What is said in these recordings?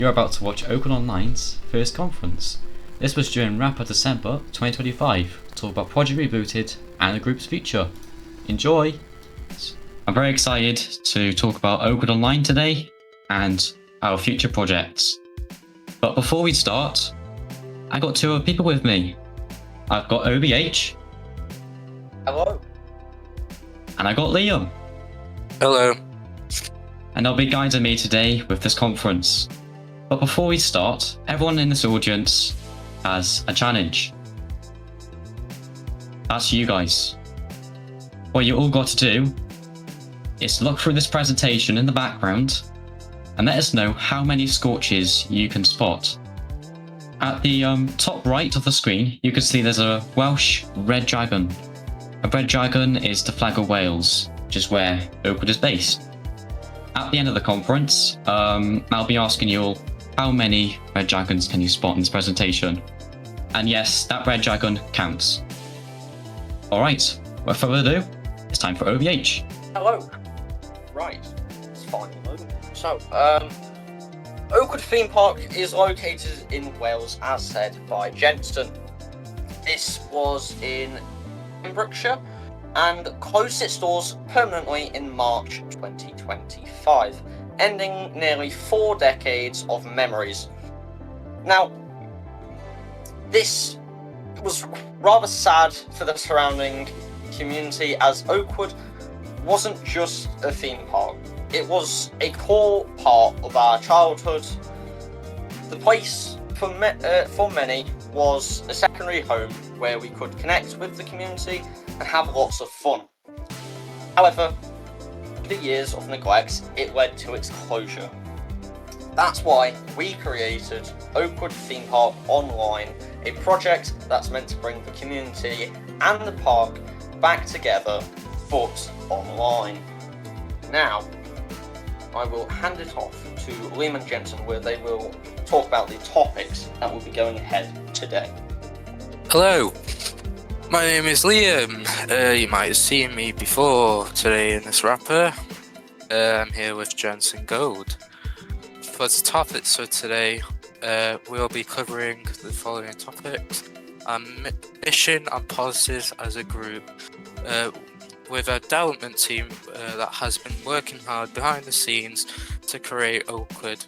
You're about to watch Oakwood Online's first conference. This was during RAAPA December 2025 to talk about Project Rebooted and the group's future. Enjoy! I'm very excited to talk about Oakwood Online today and our future projects. But before we start, I got two other people with me. I've got OBH. Hello. And I got Liam. Hello. And they'll be guiding me today with this conference. But before we start, everyone in this audience has a challenge. That's you guys. What you all got to do is look through this presentation in the background and let us know how many scorches you can spot. At the top right of the screen, you can see there's a Welsh red dragon. A red dragon is the flag of Wales, which is where Oakwood is based. At the end of the conference, I'll be asking you all, how many red dragons can you spot in this presentation? And yes, that red dragon counts. Alright, without further ado, it's time for OVH. Hello. Right, it's fine. So, Oakwood Theme Park is located in Wales, as said by Jensen. This was in Pembrokeshire and closed its doors permanently in March 2025, ending nearly 4 decades of memories. Now, this was rather sad for the surrounding community, as Oakwood wasn't just a theme park. It was a core part of our childhood. The place for many was a secondary home where we could connect with the community and have lots of fun. However, the years of neglect, it led to its closure. That's why we created Oakwood Theme Park Online, a project that's meant to bring the community and the park back together, but online. Now, I will hand it off to Liam and Jensen, where they will talk about the topics that will be going ahead today. Hello. My name is Liam. You might have seen me before today in this rapper. I'm here with Jensen Gold. For the topics for today, we'll be covering the following topics: mission and positives as a group, with a development team that has been working hard behind the scenes to create Oakwood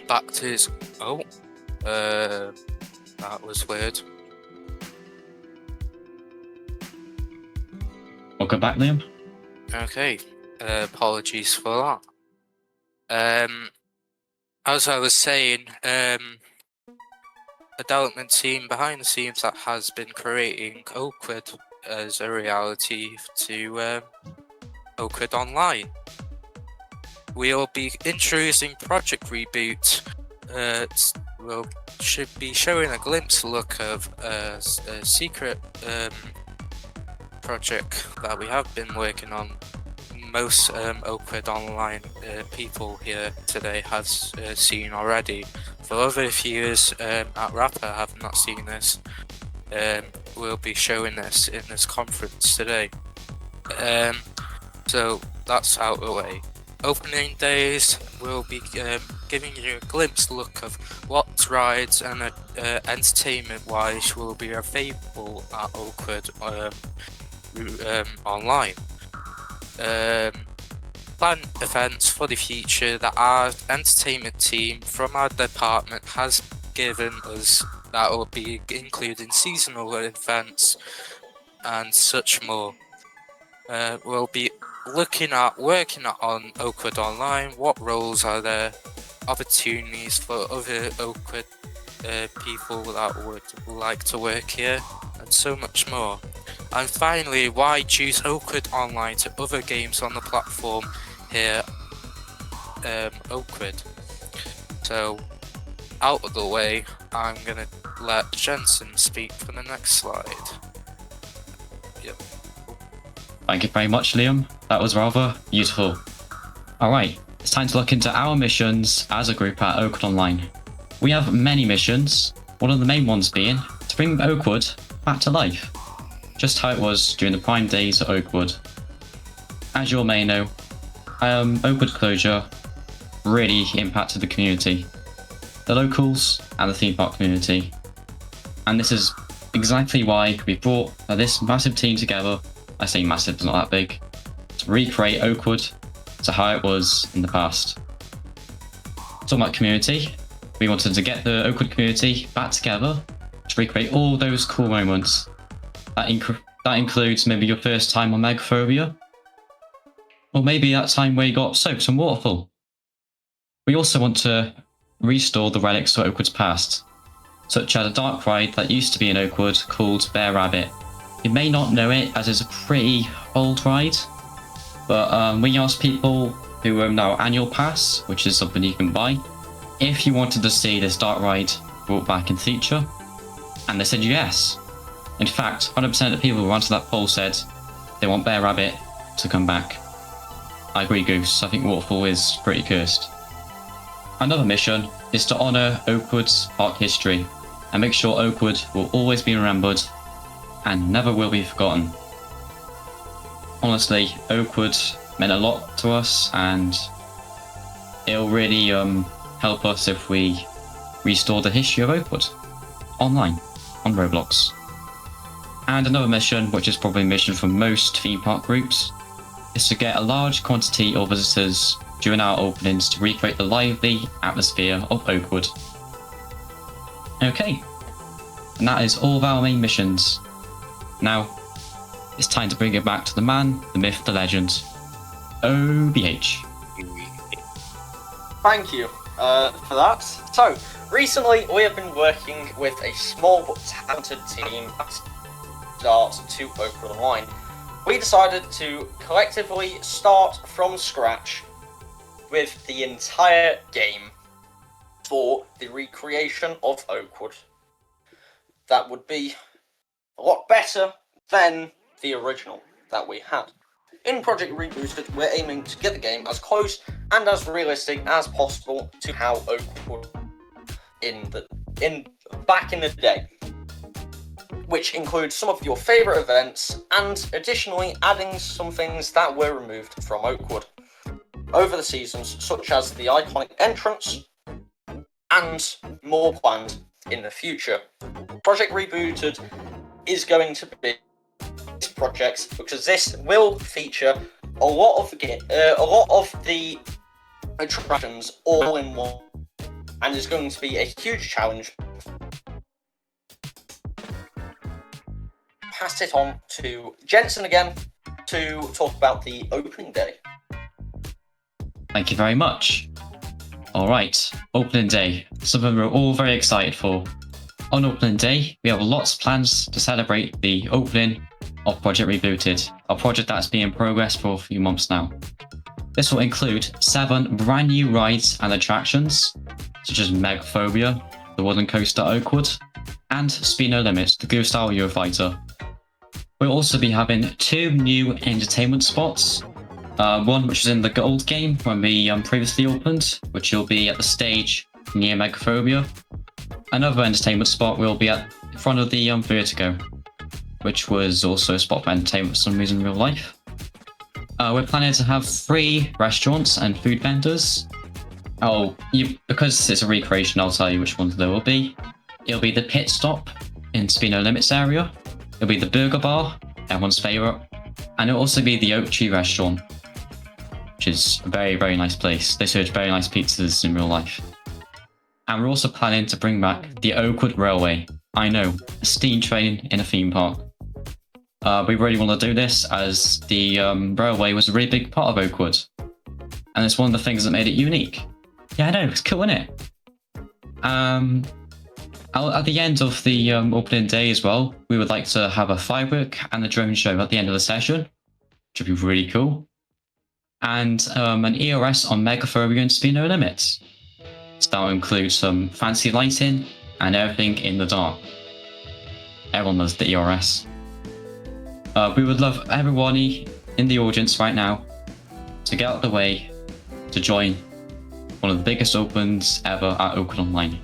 back to its... that was weird. Welcome back, Liam. Okay, apologies for that. As I was saying, a development team behind the scenes that has been creating Oakwood as a reality to Oakwood Online. We'll be introducing Project Reboot. Should be showing a glimpse look of a secret project that we have been working on. Most Oakwood Online people here today have seen already. For other viewers at RAAPA have not seen this, we'll be showing this in this conference today. So that's out of the way. Opening days, we'll be giving you a glimpse look of what rides and entertainment wise will be available at Oakwood Online. Plan events for the future that our entertainment team from our department has given us, that will be including seasonal events and such more. We'll be working on Oakwood Online. What roles are there, opportunities for other Oakwood people that would like to work here, and so much more. And finally, why choose Oakwood Online to other games on the platform here, Oakwood. So, out of the way, I'm gonna let Jensen speak for the next slide. Yep. Thank you very much, Liam. That was rather useful. Alright, it's time to look into our missions as a group at Oakwood Online. We have many missions, one of the main ones being to bring Oakwood back to life. Just how it was during the prime days at Oakwood. As you all may know, Oakwood closure really impacted the community. the locals, and the theme park community. And this is exactly why we brought this massive team together. I say massive, it's not that big, to recreate Oakwood to how it was in the past. Talking about community, we wanted to get the Oakwood community back together to recreate all those cool moments. That includes maybe your first time on Megaphobia, or maybe that time where you got soaked in waterfall. We also want to restore the relics of Oakwood's past, such as a dark ride that used to be in Oakwood called Bear Rabbit. You may not know it as it's a pretty old ride, but we asked people who own our annual pass, which is something you can buy, if you wanted to see this dark ride brought back in the future, and they said yes. In fact, 100% of people who answered that poll said they want Bear Rabbit to come back. I agree, Goose. I think Waterfall is pretty cursed. Another mission is to honour Oakwood's park history and make sure Oakwood will always be remembered and never will be forgotten. Honestly, Oakwood meant a lot to us, and it'll really help us if we restore the history of Oakwood online on Roblox. And another mission, which is probably a mission for most theme park groups, is to get a large quantity of visitors during our openings to recreate the lively atmosphere of Oakwood. Okay, and that is all of our main missions. Now, it's time to bring it back to the man, the myth, the legend, OBH. Thank you for that. So, recently we have been working with a small but talented team at start to Oakwood Online. We decided to collectively start from scratch with the entire game for the recreation of Oakwood. That would be a lot better than the original that we had. In Project Rebooted, we're aiming to get the game as close and as realistic as possible to how Oakwood back in the day, which includes some of your favourite events and additionally adding some things that were removed from Oakwood over the seasons, such as the iconic entrance and more planned in the future. Project Rebooted is going to be this project because this will feature a lot of the attractions all in one, and is going to be a huge challenge. Pass it on to Jensen again to talk about the opening day. Thank you very much. Alright, opening day, something we're all very excited for. On opening day, we have lots of plans to celebrate the opening of Project Rebooted, a project that's been in progress for a few months now. This will include 7 brand new rides and attractions, such as Megaphobia, the wooden coaster at Oakwood, and Speed No Limits, the Ghost-style Eurofighter. We'll also be having 2 new entertainment spots. One which is in the Gold game when we previously opened, which will be at the stage near Megaphobia. Another entertainment spot will be at in front of the Vertigo, which was also a spot for entertainment for some reason in real life. We're planning to have 3 restaurants and food vendors. Because it's a recreation, I'll tell you which ones there will be. It'll be the Pit Stop in Speed No Limits area. It'll be the Burger Bar, everyone's favourite. And it'll also be the Oak Tree Restaurant, which is a very, very nice place. They serve very nice pizzas in real life. And we're also planning to bring back the Oakwood Railway. I know, a steam train in a theme park. We really want to do this as the railway was a really big part of Oakwood. And it's one of the things that made it unique. Yeah, I know, it's cool, isn't it? At the end of the opening day as well, we would like to have a firework and a drone show at the end of the session, which would be really cool. And an ERS on Megaphobia and Speed No Limits. So that will include some fancy lighting and everything in the dark. Everyone loves the ERS. We would love everyone in the audience right now to get out of the way to join one of the biggest opens ever at Oakwood Online.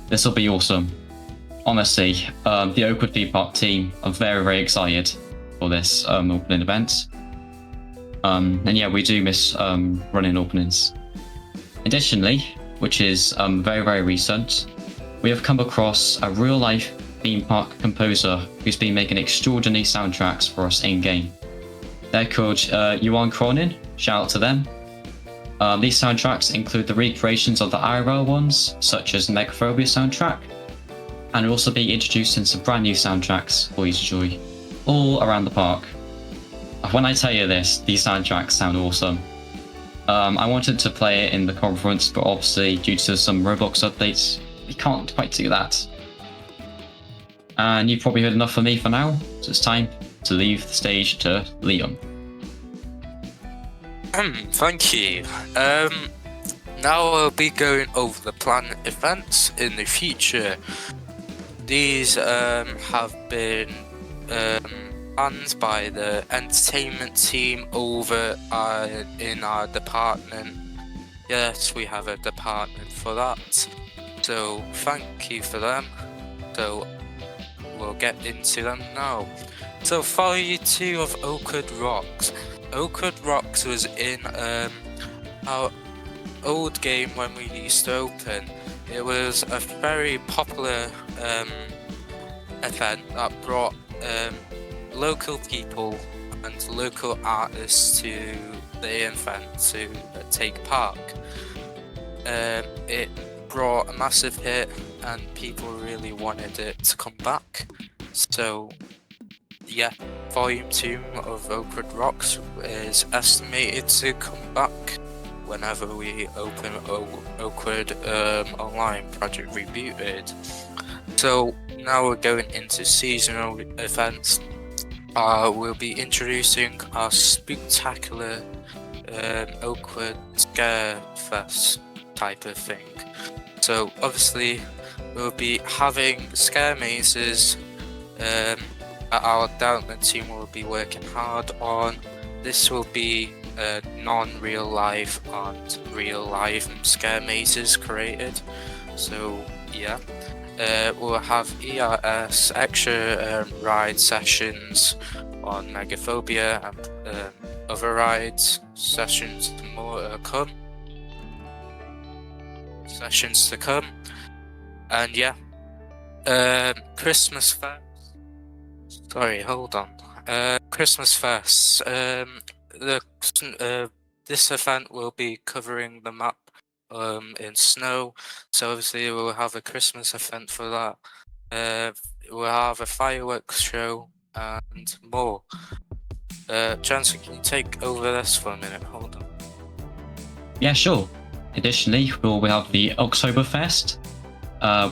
This will be awesome. Honestly, the Oakwood theme park team are very, very excited for this opening event. And yeah, we do miss running openings. Additionally, which is very, very recent, we have come across a real-life theme park composer who's been making extraordinary soundtracks for us in-game. They're called Yuan Cronin, shout out to them. These soundtracks include the recreations of the IRL ones, such as Megaphobia soundtrack, and we'll also be introducing some brand new soundtracks for you to enjoy all around the park. When I tell you this, these soundtracks sound awesome. I wanted to play it in the conference, but obviously due to some Roblox updates, we can't quite do that. And you've probably heard enough from me for now, so it's time to leave the stage to Liam. Thank you. Now I'll be going over the planned events in the future. These have been planned by the entertainment team over in our department. Yes, we have a department for that. So thank you for them. So we'll get into them now. So Volume 2 of Oakwood Rocks. Oakwood Rocks was in our old game when we used to open. It was a very popular event that brought local people and local artists to the event to take part. It brought a massive hit and people really wanted it to come back. So yeah, Volume 2 of Oakwood Rocks is estimated to come back whenever we open Oakwood Online Project Rebooted. So now we're going into seasonal events. We'll be introducing our spectacular Oakwood Scare Fest type of thing. So obviously we'll be having scare mazes our development team will be working hard on. This will be non-real life and real life scare mazes created. So yeah, we'll have ERS extra ride sessions on Megaphobia and other rides sessions more sessions to come. And yeah, Christmas Fest. Sorry, hold on. Christmas Fest. This event will be covering the map in snow, so obviously we'll have a Christmas event for that. We'll have a fireworks show and more. Jansen, can you take over this for a minute? Hold on. Yeah, sure. Additionally, we'll have the Oktoberfest,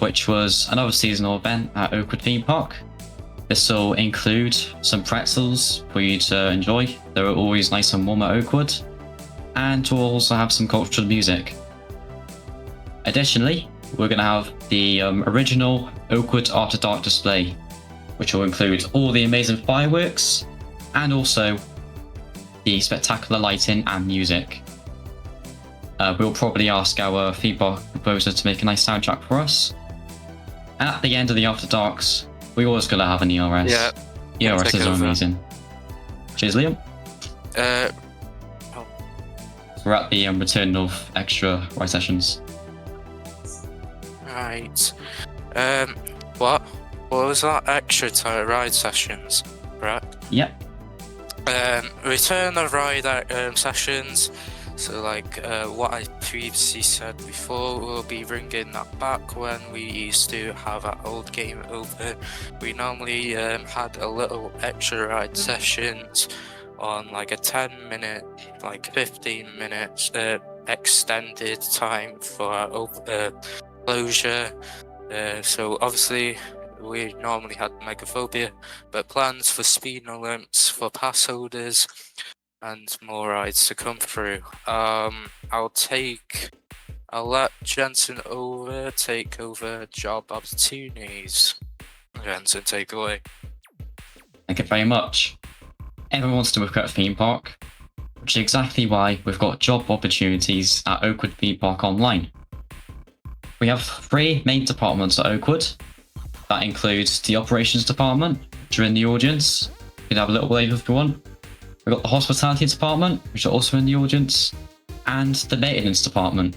which was another seasonal event at Oakwood Theme Park. This will include some pretzels for you to enjoy. They're always nice and warm at Oakwood. And we'll also have some cultural music. Additionally, we're going to have the original Oakwood After Dark display, which will include all the amazing fireworks and also the spectacular lighting and music. We'll probably ask our theme park composer to make a nice soundtrack for us. And at the end of the After Darks, we always gotta have an ERS. Yeah. ERSs are amazing. Cheers, Liam. We're at the return of extra ride sessions. Right. What was that? Extra ride sessions, right? Yep. Return of ride sessions. So like what I previously said before, we'll be bringing that back when we used to have our old game over. We normally had a little extra ride sessions on like a 10-minute, like 15 minutes extended time for our closure. So obviously we normally had Megaphobia, but plans for Speed Olymps for pass holders and more rides to come through. I'll let Jensen take over job opportunities. Jensen, take away. Thank you very much. Everyone wants to work at a theme park, which is exactly why we've got job opportunities at Oakwood Theme Park Online. We have 3 main departments at Oakwood. That includes the operations department, which are in the audience. You can have a little wave if you want. We've got the hospitality department, which are also in the audience, and the maintenance department.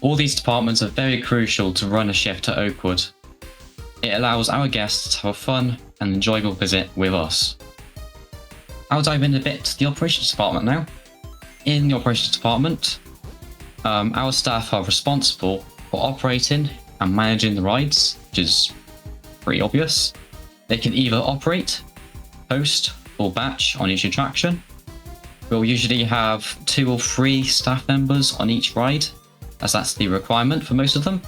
All these departments are very crucial to run a shift at Oakwood. It allows our guests to have a fun and enjoyable visit with us. I'll dive in a bit to the operations department now. In the operations department, our staff are responsible for operating and managing the rides, which is pretty obvious. They can either operate, host, or batch on each attraction. We'll usually have 2 or 3 staff members on each ride, as that's the requirement for most of them.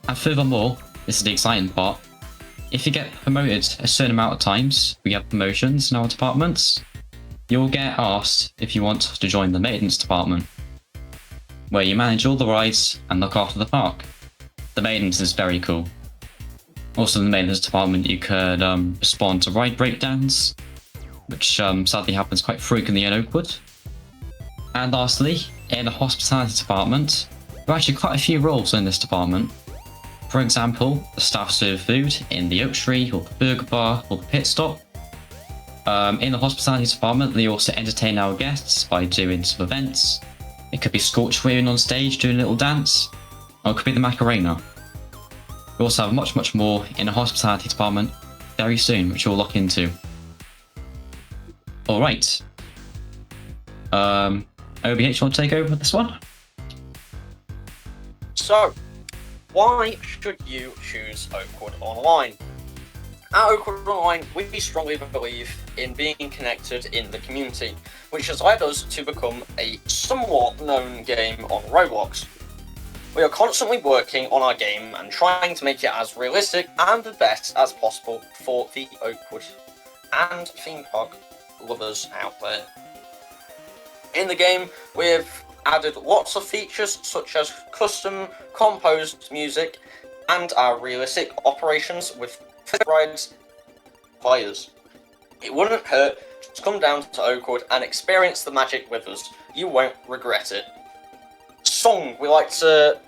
And furthermore, this is the exciting part, if you get promoted a certain amount of times, we have promotions in our departments, you'll get asked if you want to join the maintenance department, where you manage all the rides and look after the park. The maintenance is very cool. Also in the maintenance department you could respond to ride breakdowns, which sadly happens quite frequently in Oakwood. And lastly, in the hospitality department, there are actually quite a few roles in this department. For example, the staff serve food in the Oak Tree, or the Burger Bar, or the Pit Stop. In the hospitality department, they also entertain our guests by doing some events. It could be Scorch wearing on stage doing a little dance, or it could be the Macarena. We also have much more in the hospitality department very soon, which we'll look into. Alright. OBH, want to take over this one? So, why should you choose Oakwood Online? At Oakwood Online, we strongly believe in being connected in the community, which has led us to become a somewhat known game on Roblox. We are constantly working on our game and trying to make it as realistic and the best as possible for the Oakwood and theme park lovers out there. In the game, we've added lots of features such as custom composed music and our realistic operations with rides players. It wouldn't hurt to come down to Oakwood and experience the magic with us. You won't regret it. Song we like to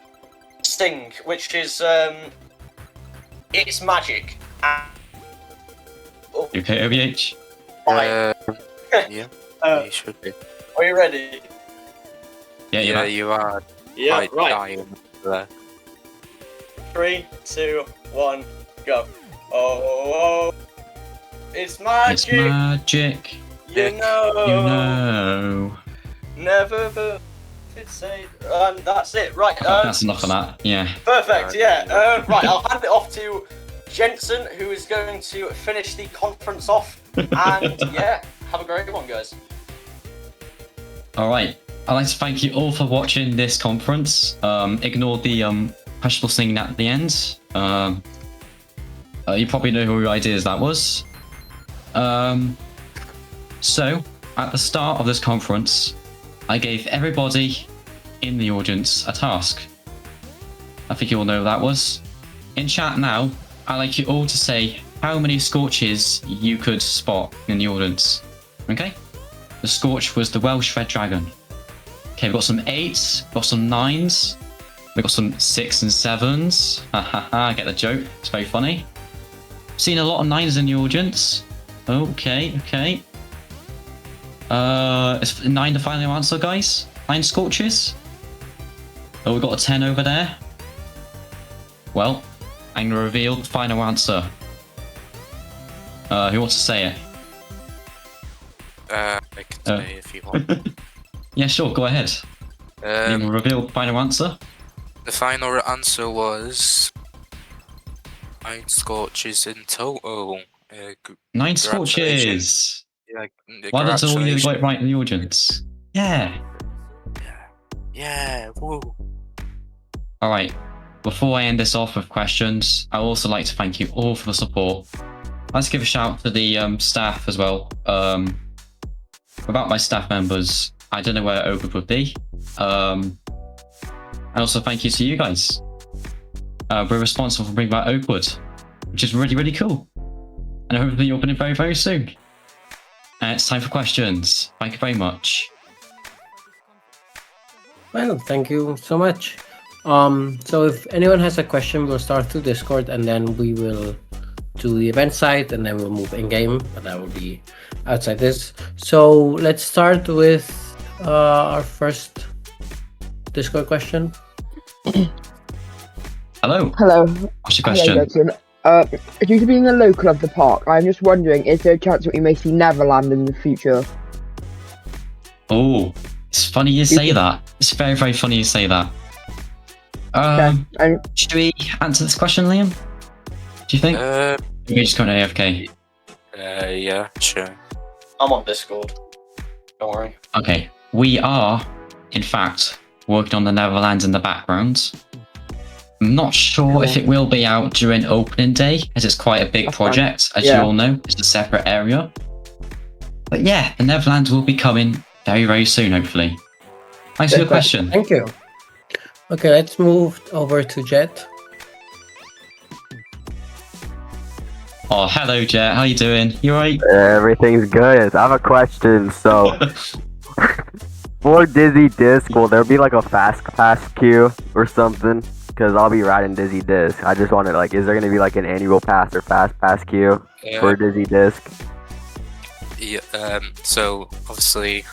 sing, which is it's magic. You okay, OBH? Right. Yeah, you should be. Are you ready? Yeah, You are. Yeah, quite right. dying there. 3, 2, 1, go. Oh, it's magic. It's magic. You know. You know. Never but it's say. That's it. Right. That's enough of that. Yeah. Perfect. Yeah. Right. I'll hand it off to Jensen, who is going to finish the conference off. And yeah, have a great one, guys. All right. I'd like to thank you all for watching this conference. Ignore the questionable singing at the end. You probably know who ideas that was. So, at the start of this conference, I gave everybody in the audience a task. I think you all know who that was. In chat now, I'd like you all to say how many Scorches you could spot in the audience. Okay? The Scorch was the Welsh Red Dragon. Okay, we've got some 8s, got some 9s, we've got some 6 and 7s. I get the joke, it's very funny. Seen a lot of 9s in the audience. Okay. Is 9 the final answer, guys? 9 Scorches? Oh, we've got a 10 over there. Well, I'm going to reveal the final answer. Who wants to say it? I can say if you want. Yeah, sure, go ahead. You can reveal the final answer. The final answer was 9 Scorches in total. 9 Scorches! Yeah, Why did all you congratulations. right in the audience? Yeah! Yeah, woo. Alright, before I end this off with questions, I'd also like to thank you all for the support. I'd like to give a shout out to the staff as well. Without my staff members, I don't know where Oakwood would be. And also thank you to you guys. We're responsible for bringing back Oakwood, which is really cool. And hopefully you'll open it very soon. And it's time for questions. Thank you very much. Well, thank you so much. So if anyone has a question, we'll start through Discord and then we will do the event site and then we'll move in game, but that will be outside this. So let's start with our first Discord question. Hello. Hello. What's your Hello, question? Jensen. Due to being a local of the park, I'm just wondering, is there a chance that we may see Neverland in the future? Oh, it's funny you say that. It's very, very funny you say that. And Should we answer this question, Liam? Do you think? We're just going to AFK. Yeah, sure. I'm on Discord. Don't worry. Okay. We are, in fact, working on the Neverlands in the background. I'm not sure if it will be out during opening day, as it's quite a big project, as you all know. It's a separate area. But yeah, the Neverlands will be coming very, very soon, hopefully. Thanks for your question. Thank you. Okay, let's move over to Jet. Oh, hello, Jet. How you doing? You alright? Everything's good. I have a question. So, for Dizzy Disc, will there be like a fast pass queue or something? Because I'll be riding Dizzy Disc. I just wanted like, is there going to be like an annual pass or fast pass queue for Dizzy Disc? Yeah, so obviously,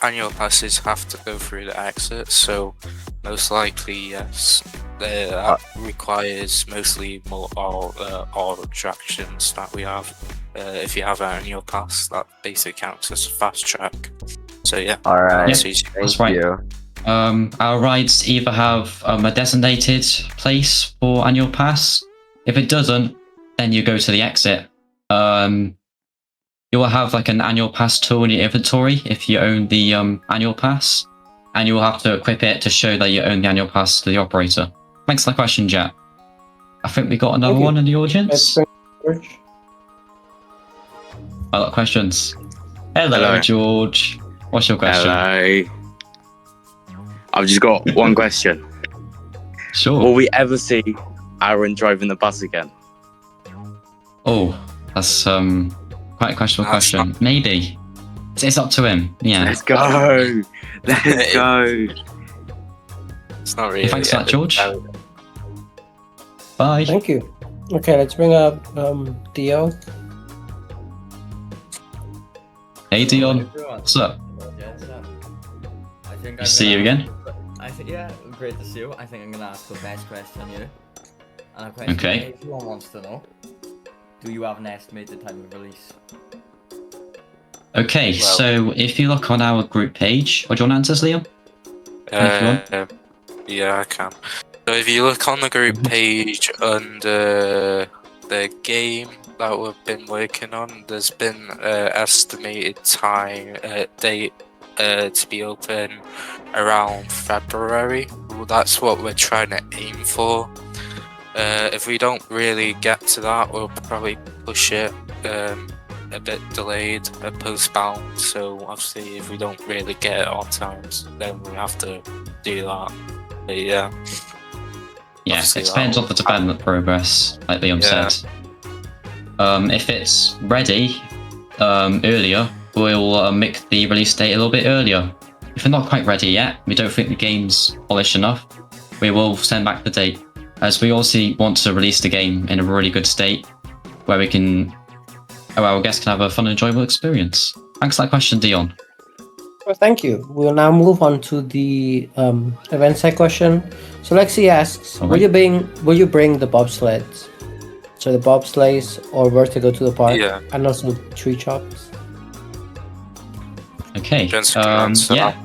annual passes have to go through the exit, so most likely, yes. That requires mostly more all attractions that we have. If you have an annual pass, that basically counts as a fast track. So yeah. Alright, That's right. you. Our rides either have a designated place for annual pass. If it doesn't, then you go to the exit. You will have like an annual pass tool in your inventory if you own the annual pass, and you will have to equip it to show that you own the annual pass to the operator. Thanks for the question, Jet. I think we got another one in the audience. Other questions? Hello, George. What's your question? Hello. I've just got one question. Sure. Will we ever see Aaron driving the bus again? Oh, that's quite a questionable question. Maybe. It's up to him. Yeah. Let's go. Let's go. It's not really. Thanks for that, George. Bye. Thank you. Okay, let's bring up Dio. Hey, Dion. What's up? I think See you again. Yeah, great to see you. I think I'm gonna ask the best question here. And a question Okay. everyone wants to know. Do you have an estimated time of release? Okay, so if you look on our group page, or do you want to answer, Liam? Yeah, I can. So if you look on the group page under the game that we've been working on, there's been estimated time date to be open around February. Well, that's what we're trying to aim for. If we don't really get to that, we'll probably push it a bit delayed, postponed. So obviously, if we don't really get it on times, then we have to do that. But yeah. Yeah, it depends on the development progress, like Liam said. If it's ready earlier, we'll make the release date a little bit earlier. If we're not quite ready yet, we don't think the game's polished enough, we will send back the date, as we also want to release the game in a really good state, where our guests can have a fun and enjoyable experience. Thanks for that question, Dion. Well, thank you. We'll now move on to the event side question. So Lexi asks, will you bring the bobsleds? So the bobsleighs, or where to go to the park, and also tree chops. Okay. Yeah.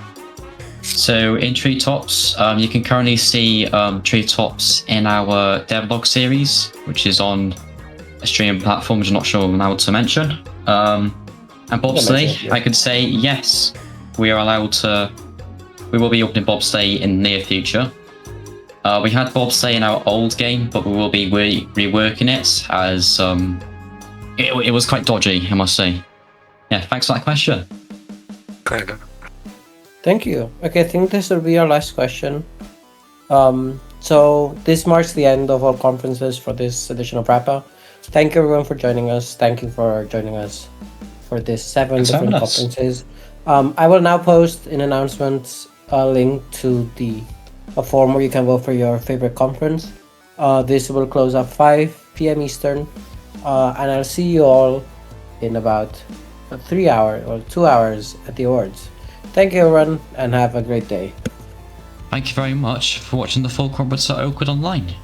So in Treetops, you can currently see Treetops in our devlog series, which is on a streaming platform, which I'm not sure I'm allowed to mention. And bobsleigh, I could say yes, we are allowed to. We will be opening bobsleigh in the near future. We had bobsleigh in our old game, but we will be reworking it as it was quite dodgy, I must say. Yeah, thanks for that question. Thank you. Okay, I think this will be our last question. So this marks the end of our conferences for this edition of RAAPA. Thank you everyone for joining us. Thank you for joining us for this 7 different conferences. I will now post in announcements a link to a form where you can vote for your favorite conference. This will close at 5 p.m. Eastern, and I'll see you all in about 3 hours or 2 hours at the awards. Thank you everyone, and have a great day. Thank you very much for watching the full conference at Oakwood Online.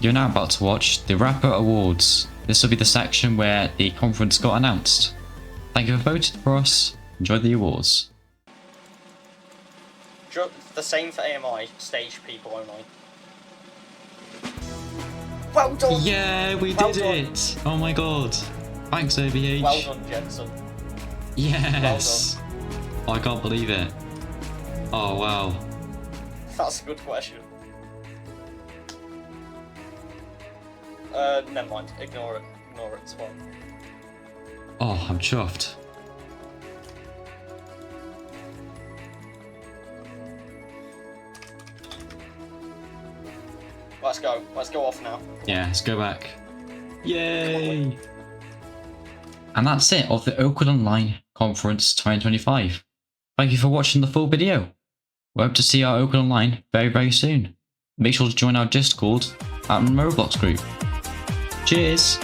You're now about to watch the RAAPA Awards. This will be the section where the conference got announced. Thank you for voting for us. Enjoy the awards. The same for AMI, stage people only. Well done! Yeah, we Well did done. it! Oh my god. Thanks, OVH. Well done, Jensen. Yes! I can't believe it. Oh wow. That's a good question. Never mind. Ignore it. Ignore it as well. Oh, I'm chuffed. Let's go. Let's go off now. Yeah, let's go back. Yay! And that's it of the Oakwood Online Conference 2025. Thank you for watching the full video. We hope to see our Oakwood Online very soon. Make sure to join our Discord and Roblox group. Cheers!